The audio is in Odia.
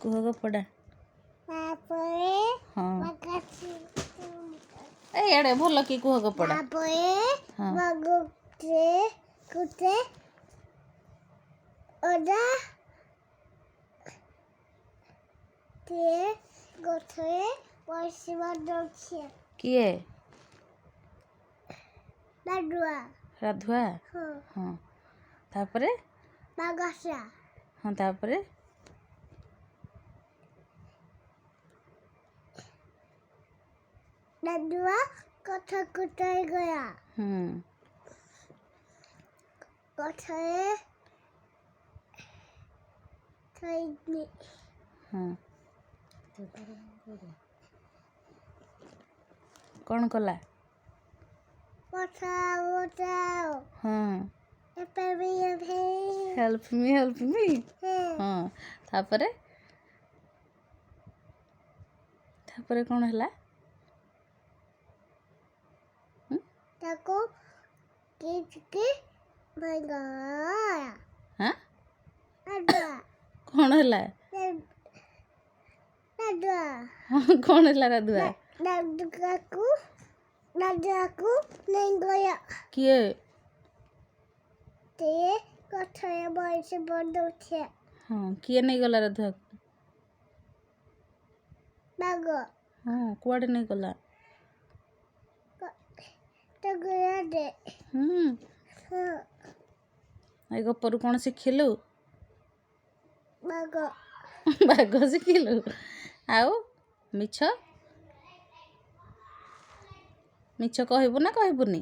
କୁହ ଗପଟା। ହଁ ଏଇଆଡ଼େ ଭଲ କି କୁହ ଗପଟା। କିଏ? ରାଧୁଆ। ହଁ ତାପରେ ହଁ ତାପରେ Radhua gothaku gaya. Gothae thaini. କ'ଣ କଲା? ହେଲ୍ପ ମି ହଁ ତାପରେ କ'ଣ ହେଲା? ତାକୁ କ'ଣ ହେଲା? କ'ଣ ହେଲା ରାଧୁଆ? କିଏ? ହଁ କିଏ ନେଇଗଲା ରାଧୁଆକୁ? ହଁ କୁଆଡ଼େ ନେଇଗଲା? ଏ ଗପରୁ କ'ଣ ଶିଖିଲୁ? ବାଘ ଶିଖିଲୁ। ଆଉ ମିଛ କହିବୁ ନା କହିବୁନି?